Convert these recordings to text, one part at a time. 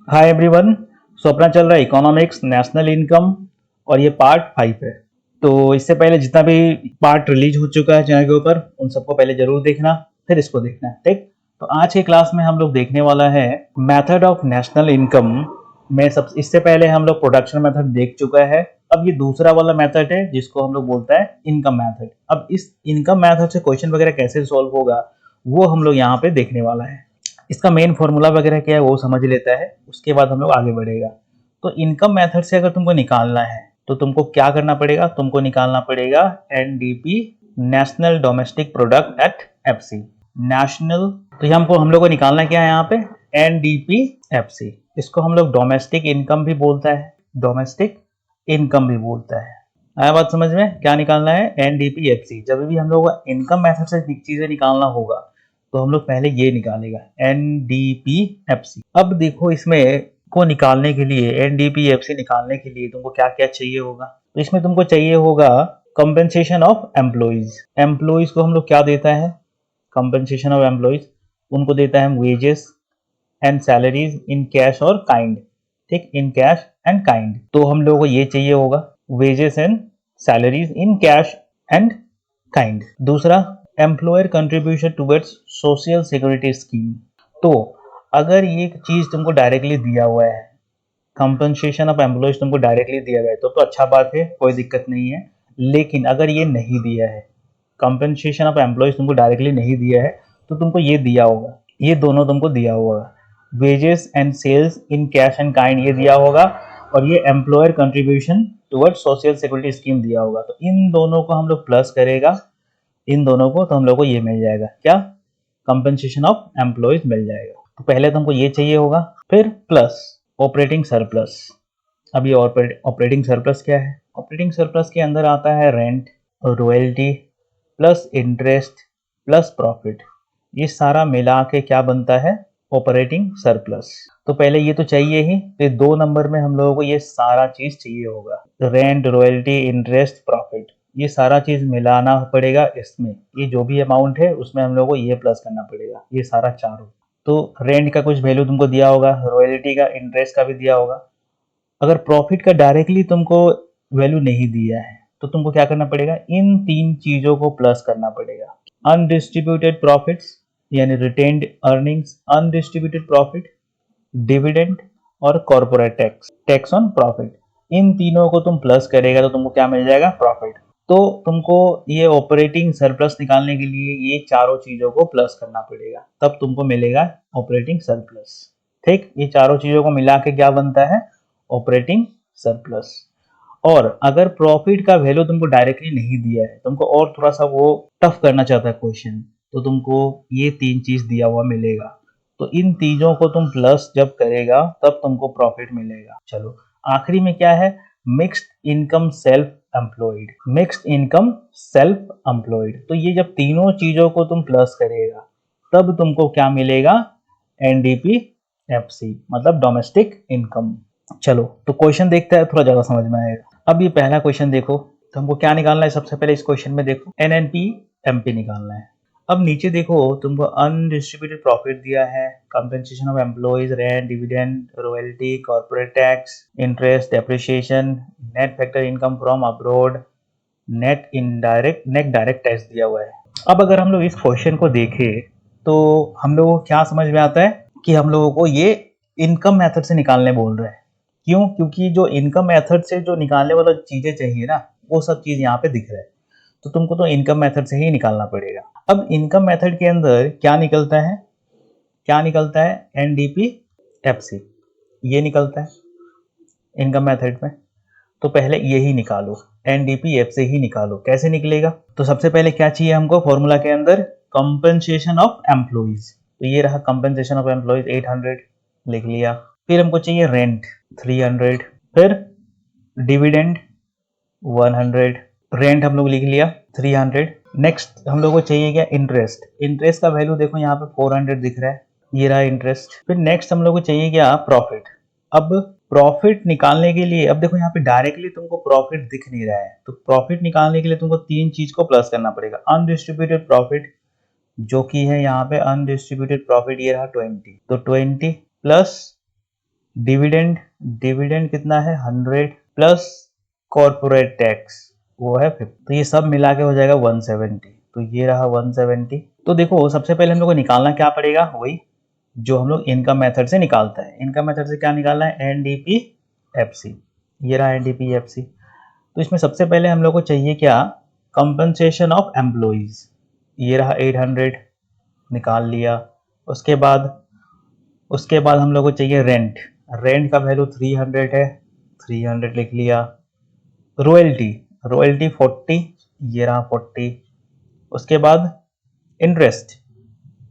Hi everyone. सो अपना चल रहा है इकोनॉमिक्स नेशनल इनकम और ये पार्ट 5 है। तो इससे पहले जितना भी पार्ट रिलीज हो चुका है चैनल के ऊपर उन सबको पहले जरूर देखना, फिर इसको देखना है, ठीक। तो आज के क्लास में हम लोग देखने वाला है मेथड ऑफ नेशनल इनकम में। सब इससे पहले हम लोग प्रोडक्शन मेथड देख चुका है। अब ये दूसरा वाला मेथड है जिसको हम लोग बोलता है इनकम मेथड। अब इस इनकम मेथड से क्वेश्चन वगैरह कैसे सॉल्व होगा वो हम लोग यहाँ पे देखने वाला है। इसका मेन फॉर्मूला वगैरह क्या है वो समझ लेता है, उसके बाद हम लोग आगे बढ़ेगा। तो इनकम मेथड से अगर तुमको निकालना है तो तुमको क्या करना पड़ेगा, तुमको निकालना पड़ेगा NDP, national domestic product at FC. National, तो ये हम लोग को निकालना क्या है यहाँ पे, एनडीपी एफसी। इसको हम लोग डोमेस्टिक इनकम भी बोलता है, डोमेस्टिक इनकम भी बोलता है। आया बात समझ में, क्या निकालना है, एनडीपी एफसी। जब भी हम लोग इनकम मेथड से चीजें निकालना होगा तो हम लोग पहले ये निकालेगा एनडीपीएफसी। अब देखो इसमें को निकालने के लिए, एनडीपीएफसी निकालने के लिए तुमको क्या क्या चाहिए होगा। तो इसमें तुमको चाहिए होगा कंपेंसेशन ऑफ एम्प्लॉइज। एम्प्लॉइज को हम लोग क्या देता है, कंपेंसेशन ऑफ एम्प्लॉइज उनको देता है wages and salaries in cash और काइंड, ठीक, इन कैश एंड काइंड। तो हम लोगों को ये चाहिए होगा wages and salaries in cash and kind. दूसरा, employer contribution towards social security scheme. तो अगर ये चीज तुमको डायरेक्टली दिया हुआ है, कंपनसेशन ऑफ एम्प्लॉयज तुमको डायरेक्टली दिया गया है तो अच्छा बात है, कोई दिक्कत नहीं है। लेकिन अगर ये नहीं दिया है, कंपनसेशन ऑफ एम्प्लॉयज तुमको डायरेक्टली नहीं दिया है तो तुमको ये दिया होगा, ये दोनों तुमको दिया होगा, wages and sales in cash and kind ये दिया होगा, और ये employer contribution towards social security scheme दिया होगा। तो इन दोनों को हम लोग प्लस करेगा, इन दोनों को, तो हम लोग को ये मिल जाएगा क्या, कंपनसेशन ऑफ एम्प्लॉयज मिल जाएगा। तो पहले तुमको ये चाहिए होगा, फिर प्लस ऑपरेटिंग सरप्लस। अब ये ऑपरेटिंग सरप्लस क्या है, ऑपरेटिंग सरप्लस के अंदर आता है rent, royalty plus interest plus profit. ये सारा मिला के क्या बनता है, ऑपरेटिंग सरप्लस। तो पहले ये तो चाहिए ही, फिर 2 नंबर में हम लोगों को ये सारा चीज चाहिए होगा, रेंट, रॉयल्टी, इंटरेस्ट, प्रॉफिट। ये सारा चीज मिलाना पड़ेगा इसमें, ये जो भी अमाउंट है उसमें हम लोग को ये प्लस करना पड़ेगा, ये सारा चारों। तो रेंट का कुछ वैल्यू तुमको दिया होगा, रॉयल्टी का, इंटरेस्ट का भी दिया होगा। अगर प्रॉफिट का डायरेक्टली तुमको वैल्यू नहीं दिया है तो तुमको क्या करना पड़ेगा, इन 3 चीजों को प्लस करना पड़ेगा। अनडिस्ट्रीब्यूटेड प्रॉफिट्स यानी retained earnings, undistributed profit, dividend और corporate tax, tax on profit. इन तीनों को तुम प्लस करेगा तो तुमको क्या मिल जाएगा, प्रॉफिट। तो तुमको ये ऑपरेटिंग सरप्लस निकालने के लिए ये चारों चीजों को प्लस करना पड़ेगा, तब तुमको मिलेगा ऑपरेटिंग सरप्लस, ठीक। ये चारों चीजों को मिला के क्या बनता है, ऑपरेटिंग सरप्लस। और अगर प्रॉफिट का वैल्यू तुमको डायरेक्टली नहीं दिया है, तुमको और थोड़ा सा वो टफ करना चाहता है क्वेश्चन, तो तुमको ये 3 चीज दिया हुआ मिलेगा। तो इन तीनों को तुम प्लस जब करेगा तब तुमको प्रॉफिट मिलेगा। चलो आखिरी में क्या है, mixed income self employed, mixed income self employed. तो ये जब तीनों चीजों को तुम प्लस करेगा तब तुमको क्या मिलेगा, एनडीपी एफसी, मतलब डोमेस्टिक इनकम। चलो तो क्वेश्चन देखते हैं, थोड़ा ज्यादा समझ में आएगा। अब ये पहला क्वेश्चन देखो, तो हमको क्या निकालना है, सबसे पहले इस क्वेश्चन में देखो एनएनपी एमपी निकालना है। अब नीचे देखो तुमको अनडिस्ट्रीब्यूटेड प्रॉफिट दिया है, compensation of employees, rent, dividend, royalty, corporate tax, interest, depreciation, net factor income from abroad, net direct tax दिया हुआ है। अब अगर हम लोग इस क्वेश्चन को देखें तो हम लोगों को क्या समझ में आता है कि हम लोगों को ये इनकम मेथड से निकालने बोल रहे हैं। क्यों, क्योंकि जो इनकम मेथड से जो निकालने वाला चीजें चाहिए ना वो सब चीज यहाँ पे दिख रहा है, तो तुमको तो इनकम मेथड से ही निकालना पड़ेगा। अब इनकम मेथड के अंदर क्या निकलता है, क्या निकलता है, एनडीपी एफसी, ये निकलता है इनकम मेथड में। तो पहले यही निकालो, एनडीपीएफ से ही निकालो। कैसे निकलेगा, तो सबसे पहले क्या चाहिए हमको फॉर्मूला के अंदर, कंपनसेशन ऑफ एम्प्लॉइज। तो ये रहा कंपनसेशन ऑफ एम्प्लॉइज 800 लिख लिया। फिर हमको चाहिए रेंट 300, फिर डिविडेंड 100, रेंट हम लोग लिख लिया 300। नेक्स्ट हम लोग को चाहिए क्या, इंटरेस्ट। इंटरेस्ट का वैल्यू देखो यहाँ पे 400 दिख रहा है, ये रहा इंटरेस्ट। फिर नेक्स्ट हम लोग को चाहिए क्या, प्रॉफिट। अब प्रॉफिट निकालने के लिए, अब देखो यहाँ पे डायरेक्टली तुमको प्रॉफिट दिख नहीं रहा है, तो प्रॉफिट निकालने के लिए तुमको 3 चीज को प्लस करना पड़ेगा। अनडिस्ट्रीब्यूटेड प्रॉफिट जो कि है यहाँ पे अनडिस्ट्रीब्यूटेड प्रॉफिट, ये रहा 20, तो 20 प्लस डिविडेंड, डिविडेंड कितना है 100 प्लस कॉर्पोरेट टैक्स वो है 50, तो ये सब मिला के हो जाएगा 170। तो ये रहा 170। तो देखो सबसे पहले हम लोग को निकालना क्या पड़ेगा, वही जो हम लोग इनकम मेथड से निकालता है। इनकम मेथड से क्या निकालना है, एनडीपी एफसी। ये रहा एनडीपी एफसी। तो इसमें सबसे पहले हम लोग को चाहिए क्या, कंपनसेशन ऑफ एम्प्लॉइज। ये रहा 800 निकाल लिया। उसके बाद हम लोग को चाहिए रेंट। रेंट का वैल्यू 300 है, 300 लिख लिया। रॉयल्टी, रॉयल्टी 40, ये रहा 40। उसके बाद इंटरेस्ट,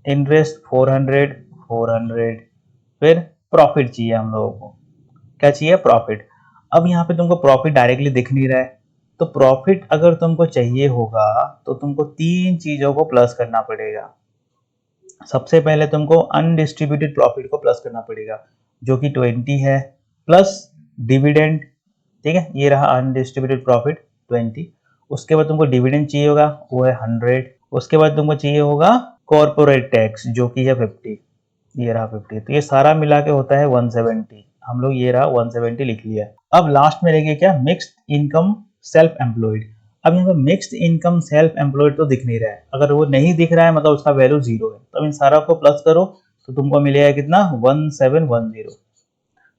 इंटरेस्ट 400, 400। फिर प्रॉफिट चाहिए हम लोगों को, क्या चाहिए, प्रॉफिट। अब यहाँ पे तुमको प्रॉफिट डायरेक्टली दिख नहीं रहा है, तो प्रॉफिट अगर तुमको चाहिए होगा तो तुमको तीन चीजों को प्लस करना पड़ेगा। सबसे पहले तुमको अनडिस्ट्रीब्यूटेड प्रॉफिट को प्लस करना पड़ेगा, जो कि 20 है, प्लस डिविडेंड। ठीक है, ये रहा अनडिस्ट्रीब्यूटेड प्रॉफिट 20। उसके बाद तुमको डिविडेंड चाहिए होगा, वो है 100। उसके बाद तुमको चाहिए होगा कॉर्पोरेट टैक्स, जो कि है 50, ये रहा 50। तो ये सारा मिला के होता है 170। हम लोग ये रहा 170 लिख लिया। अब लास्ट में रहेगी क्या, मिक्स्ड इनकम सेल्फ एम्प्लॉयड। अब यहाँ पे मिक्स्ड इनकम सेल्फ एम्प्लॉयड तो दिख नहीं रहा है, अगर वो नहीं दिख रहा है मतलब उसका वैल्यू 0 है। तो इन सारा को प्लस करो तो तुमको मिलेगा कितना, 1710।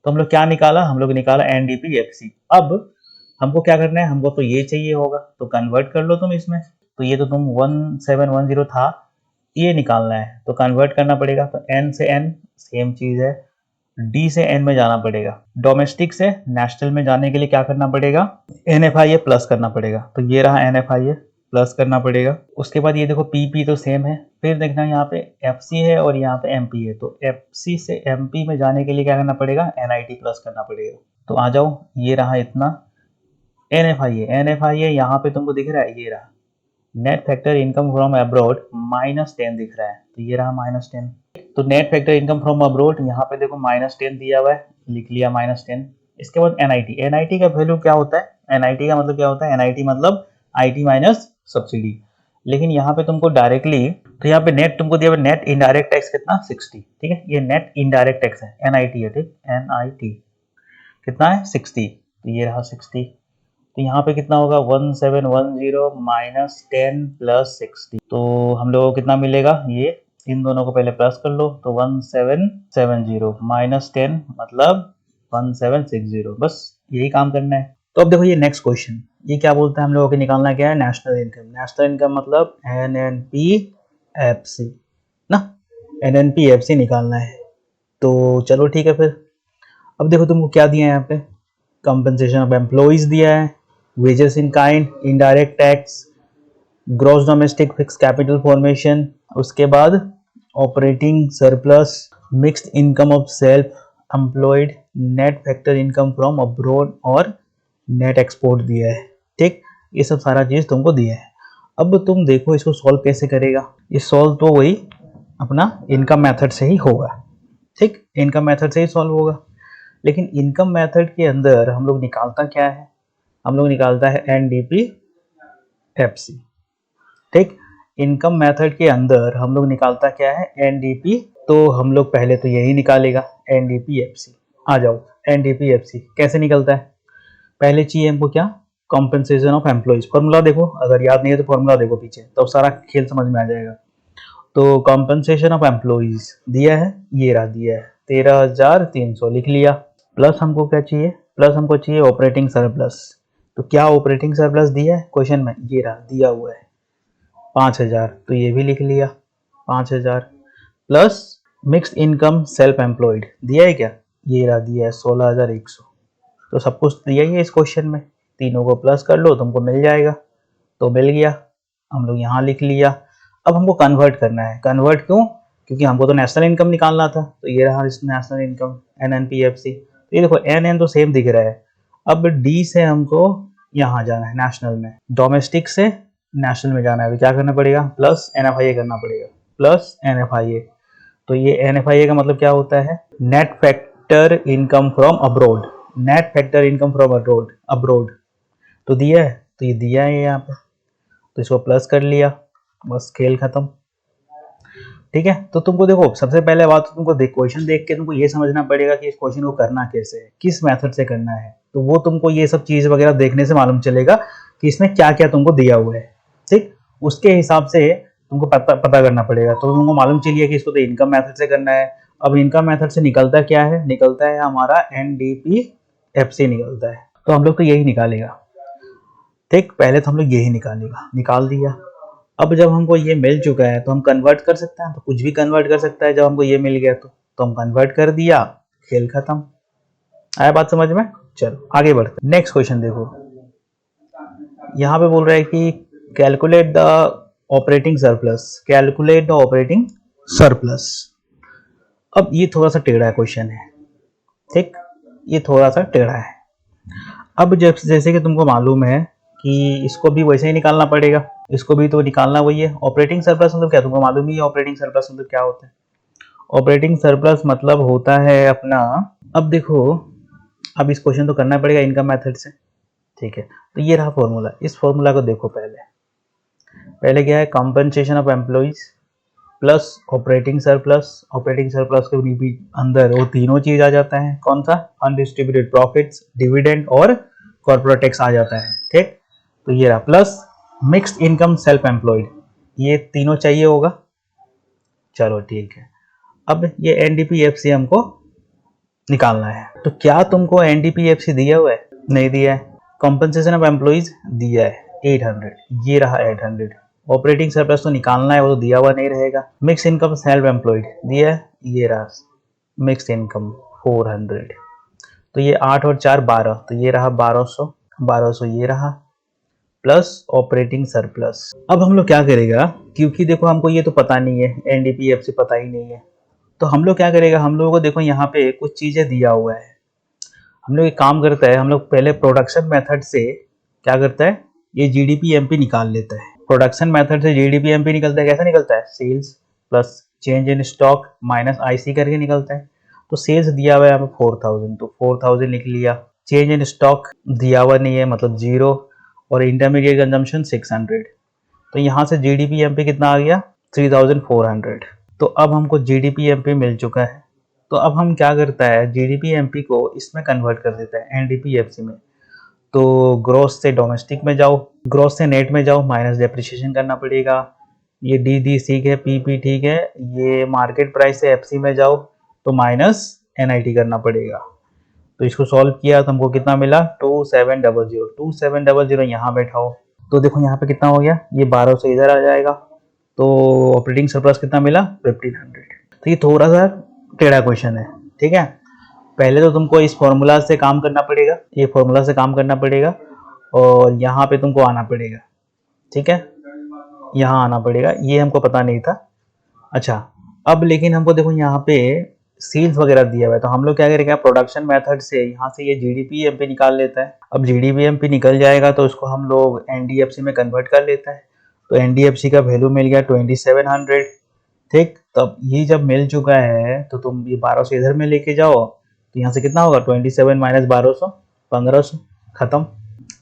तो हम लोग क्या निकाला, हम लोग निकाला एनडीपी एफसी। अब हमको क्या करना है, हमको तो ये चाहिए होगा, तो कन्वर्ट कर लो तुम इसमें। तो ये तो तुम 1710 था, ये निकालना है तो कन्वर्ट करना पड़ेगा। तो एन से एन सेम चीज है, डी से एन में जाना पड़ेगा। डोमेस्टिक से नेशनल में जाने के लिए क्या करना पड़ेगा, N F I A plus करना पड़ेगा। तो ये रहा N F I A plus करना पड़ेगा। उसके बाद ये देखो पी पी तो सेम है। फिर देखना यहाँ पे एफ सी है और यहाँ पे एम पी है, तो एफ सी से एम पी में जाने के लिए क्या करना पड़ेगा, एन आई टी प्लस करना पड़ेगा। तो आ जाओ, ये रहा इतना N F I A. N F I A यहाँ पे तुमको दिख रहा है, ये रहा net factor income from abroad -10 दिख रहा है, तो ये रहा -10। तो net factor income from abroad यहाँ पे देखो -10 दिया हुआ है, लिख लिया -10। इसके बाद एनआईटी, एनआईटी का वैल्यू क्या होता है, एनआईटी का मतलब क्या होता है, एनआईटी मतलब आईटी माइनस सब्सिडी। लेकिन यहाँ पे तुमको डायरेक्टली, तो यहाँ पे नेट तुमको दिया हुआ नेट इनडायरेक्ट टैक्स कितना 60। ठीक है, ये नेट इनडायरेक्ट टैक्स है, एनआईटी है। ठीक, एनआईटी कितना है 60, तो ये रहा 60। तो यहाँ पे कितना होगा 1710 -10 प्लस 60। तो हम लोगों को कितना मिलेगा, ये इन दोनों को पहले प्लस कर लो। तो 1770 -10 मतलब 1760, बस यही काम करना है। तो अब देखो ये नेक्स्ट क्वेश्चन, ये क्या बोलता है, हम लोगों को निकालना क्या है, नेशनल इनकम। नेशनल इनकम मतलब एनएनपीएफसी ना, एनएनपीएफसी निकालना है। तो चलो ठीक है फिर। अब देखो तुमको क्या दिया है यहाँ पे, कंपनसेशन ऑफ एम्प्लॉइज दिया है, wages in kind, indirect tax, gross domestic fix capital formation, उसके बाद operating surplus, mixed income of self employed, net factor income from abroad और नेट एक्सपोर्ट दिया है। ठीक, ये सब सारा चीज तुमको दिया है। अब तुम देखो इसको सॉल्व कैसे करेगा। ये सॉल्व तो वही अपना इनकम मेथड से ही होगा। ठीक, इनकम मेथड से ही सॉल्व होगा। लेकिन इनकम मेथड के अंदर हम लोग निकालता क्या है, हम लोग निकालता है एनडीपी एफसी। ठीक, इनकम मेथड के अंदर हम लोग निकालता क्या है, एनडीपी। तो हम लोग पहले तो यही निकालेगा एनडीपी एफसी। आ जाओ, एनडीपी एफसी कैसे निकलता है, पहले चाहिए हमको क्या, कॉम्पेंसेशन ऑफ एम्प्लॉइज। फॉर्मूला देखो, अगर याद नहीं है तो फॉर्मूला देखो पीछे, तो सारा खेल समझ में आ जाएगा। तो कॉम्पेंसेशन ऑफ एम्प्लॉइज दिया है, ये रहा दिया है 13,300 लिख लिया। प्लस हमको क्या चाहिए, प्लस हमको चाहिए ऑपरेटिंग सरप्लस। तो क्या ऑपरेटिंग सरप्लस दिया है क्वेश्चन में, ये रहा दिया हुआ है 5,000, तो ये भी लिख लिया 5,000। Plus mixed income self employed दिया है क्या, ये रहा दिया है 16,100। तो सब कुछ दिया ही है इस क्वेश्चन में, तीनों को प्लस कर लो तुमको मिल जाएगा। तो मिल गया, हम लोग यहाँ लिख लिया। अब हमको कन्वर्ट करना है, कन्वर्ट क्यों, क्योंकि हमको तो नेशनल इनकम निकालना था। तो ये रहा नेशनल इनकम एनएनपीएफसी। तो ये देखो एन एन तो सेम दिख रहा है। अब डी से हमको यहाँ जाना है नेशनल में, डोमेस्टिक से नेशनल में जाना है, तो क्या करना पड़ेगा, प्लस एनएफआईए करना पड़ेगा, प्लस एनएफआईए। तो ये एनएफआईए का मतलब क्या होता है, net factor income from abroad, net factor income from abroad, abroad. तो दिया है, तो ये दिया है यहाँ पे, तो इसको प्लस कर लिया, बस खेल खत्म। ठीक है। तो तुमको देखो सबसे पहले बात तो तुमको क्वेश्चन देख के तुमको ये समझना पड़ेगा कि इस क्वेश्चन को करना कैसे है, किस मेथड से करना है। तो वो तुमको ये सब चीज वगैरह देखने से मालूम चलेगा कि इसमें क्या क्या तुमको दिया हुआ है। ठीक, उसके हिसाब से तुमको पता करना पड़ेगा। तो तुमको मालूम चलिए कि इसको तो इनकम मेथड से करना है। अब इनकम मेथड से निकलता क्या है, निकलता है हमारा NDPFC निकलता है। तो हम लोग तो यही निकालेगा। ठीक, पहले तो हम लोग यही निकालेगा, निकाल दिया। अब जब हमको ये मिल चुका है तो हम कन्वर्ट कर सकते हैं, तो कुछ भी कन्वर्ट कर सकता है। जब हमको ये मिल गया तो हम कन्वर्ट कर दिया, खेल खत्म। आया बात समझ में? चलो आगे बढ़ते। नेक्स्ट क्वेश्चन देखो, यहाँ पे बोल रहा है कि calculate the operating surplus, calculate the operating surplus. अब ये थोड़ा सा टेढ़ा क्वेश्चन है। ठीक, ये थोड़ा सा टेढ़ा है। अब जैसे कि तुमको मालूम है कि इसको भी वैसे ही निकालना पड़ेगा, इसको भी तो निकालना वही है। ऑपरेटिंग सरप्लस मतलब क्या, तुमको मालूम ही है ऑपरेटिंग सरप्लस मतलब क्या होता है। ऑपरेटिंग सरप्लस मतलब होता है अपना, अब देखो, अब इस क्वेश्चन तो करना पड़ेगा इनकम मेथड से। ठीक है, तो ये रहा फॉर्मूला। इस फॉर्मूला को देखो, पहले क्या है, compensation of employees plus operating surplus. Operating surplus के भी अंदर वो तीनों चीज आ जाता है। कौन सा, अनडिस्ट्रीब्यूटेड प्रॉफिट्स, डिविडेंड और कॉर्पोरेट टैक्स आ जाता है। ठीक, तो ये रहा, plus mixed income self employed, ये तीनों चाहिए होगा। चलो ठीक है, अब ये NDPFC हमको निकालना है। तो क्या तुमको NDPFC दिया हुआ है? नहीं दिया है। कॉम्पनसेशन ऑफ एम्प्लॉइज दिया है 800, ये रहा 800। ऑपरेटिंग सरप्लस तो निकालना है, वो तो दिया हुआ नहीं रहेगा। मिक्स इनकम सेल्फ एम्प्लॉयड दिया है, ये रहा मिक्स इनकम 400। तो ये 8 और 4 12, तो ये रहा 1200, 1200 ये रहा, प्लस ऑपरेटिंग सरप्लस। अब हम लोग क्या करेगा, क्योंकि देखो हमको ये तो पता नहीं है, NDPFC पता ही नहीं है, तो हम लोग क्या करेगा, हम लोगों को देखो यहाँ पे कुछ चीजें दिया हुआ है। हम लोग एक काम करता है, हम लोग पहले प्रोडक्शन मेथड से क्या करता है, ये GDP-MP निकाल लेता है। प्रोडक्शन मेथड से GDP-MP निकलता है, कैसा निकलता है, sales plus change in stock minus IC करके निकलता है। तो सेल्स दिया हुआ है हमें 4000, तो 4000 लिख लिया। चेंज इन स्टॉक दिया हुआ नहीं है, मतलब 0, और इंटरमीडिएट कंजम्पशन 600। तो यहाँ से GDP-MP कितना आ गया, 3400। तो अब हमको GDP-MP मिल चुका है। तो अब हम क्या करता है, GDP-MP को इसमें कन्वर्ट कर देता है NDPFC में। तो ग्रॉस से डोमेस्टिक में जाओ, ग्रॉस से नेट में जाओ, माइनस डेप्रिसिएशन करना पड़ेगा। ये डी ठीक है, PP ठीक है। ये मार्केट प्राइस से FC में जाओ तो माइनस NIT करना पड़ेगा। तो इसको सॉल्व किया तो हमको कितना मिला, 2700। 2700 यहाँ बैठाओ, तो देखो यहाँ पे कितना हो गया, ये 12 से इधर आ जाएगा। तो ऑपरेटिंग सरप्लस कितना मिला, 1500। तो ये थोड़ा सा टेढ़ा क्वेश्चन है। ठीक है, पहले तो तुमको इस फॉर्मूला से काम करना पड़ेगा, ये फॉर्मूला से काम करना पड़ेगा, और यहाँ पे तुमको आना पड़ेगा। ठीक है, यहाँ आना पड़ेगा, ये हमको पता नहीं था। अच्छा, अब लेकिन हमको देखो यहाँ पे सेल्स वगैरह दिया हुआ है, तो हम लोग क्या करेंगे, प्रोडक्शन मेथड से यहाँ से ये GDP-MP निकाल लेता है। अब GDP-MP निकल जाएगा तो उसको हम लोग NDFC में कन्वर्ट कर लेता है। तो NDFC का वैल्यू मिल गया 2700। ठीक, तब ये जब मिल चुका है तो तुम ये 1200 इधर में लेके जाओ, तो यहाँ से कितना होगा, 27 माइनस 1200, 1500, खत्म।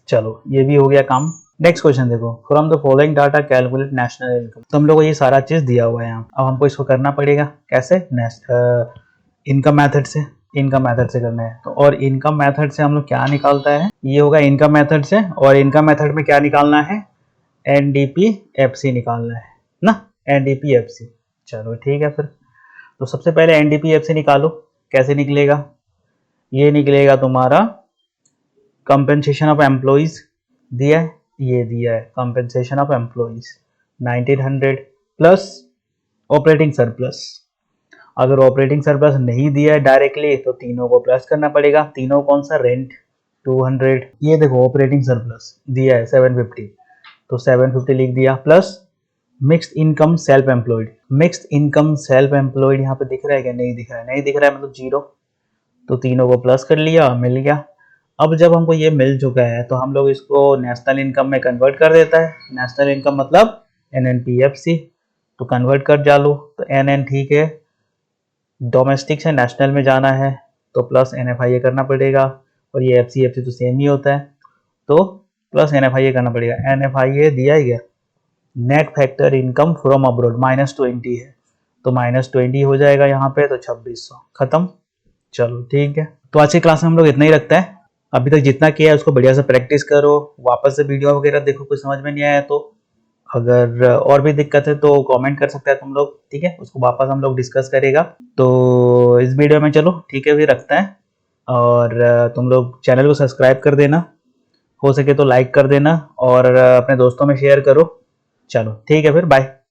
चलो ये भी हो गया काम। नेक्स्ट क्वेश्चन देखो, from the following data calculate national income. तो हम लोग को ये सारा चीज दिया हुआ है यहाँ। अब हमको इसको करना पड़ेगा कैसे, इनकम मेथड से, इनकम मेथड से करना है। तो और इनकम मेथड से हम लोग क्या निकालता है, ये होगा इनकम मेथड से, और इनकम मेथड में क्या निकालना है, NDPFC निकालना है ना, NDPFC। चलो ठीक है फिर, तो सबसे पहले NDPFC निकालो। कैसे निकलेगा, ये निकलेगा तुम्हारा कंपेंसेशन ऑफ एम्प्लॉइज दिया है, ये दिया है compensation of employees 1900 plus operating surplus. अगर ऑपरेटिंग सरप्लस नहीं दिया है डायरेक्टली तो तीनों को प्लस करना पड़ेगा। तीनों कौन सा, रेंट 200, ये देखो ऑपरेटिंग सरप्लस दिया है 750, तो 750 लिख दिया, plus mixed income self employed. Mixed income self employed यहाँ पे दिख रहा है क्या, नहीं दिख रहा है, नहीं दिख रहा है मतलब 0, तो तीनों को प्लस कर लिया, मिल गया। अब जब हमको ये मिल चुका है तो हम लोग इसको नेशनल इनकम में कन्वर्ट कर देता है। नेशनल इनकम मतलब NNPFC, तो कन्वर्ट कर डालो, तो NN ठीक है। डोमेस्टिक से नेशनल में जाना है तो प्लस NFIA करना पड़ेगा, और ये FC तो सेम ही होता है, तो प्लस NFIA करना पड़ेगा। NFIA दिया ही गया, net factor income from abroad -20 है, तो -20 हो जाएगा यहाँ पे, तो 2600 खत्म। चलो ठीक है, तो आज की क्लास में हम लोग इतना ही रखते हैं। अभी तक जितना किया है उसको बढ़िया से प्रैक्टिस करो, वापस से वीडियो वगैरह देखो, कुछ समझ में नहीं आया तो अगर और भी दिक्कत है तो कमेंट कर सकते हैं तुम लोग, ठीक है, उसको वापस हम लोग डिस्कस करेगा। तो इस वीडियो में चलो ठीक है फिर रखते हैं, और तुम लोग चैनल को सब्सक्राइब कर देना, हो सके तो लाइक कर देना, और अपने दोस्तों में शेयर करो। चलो ठीक है फिर, बाय।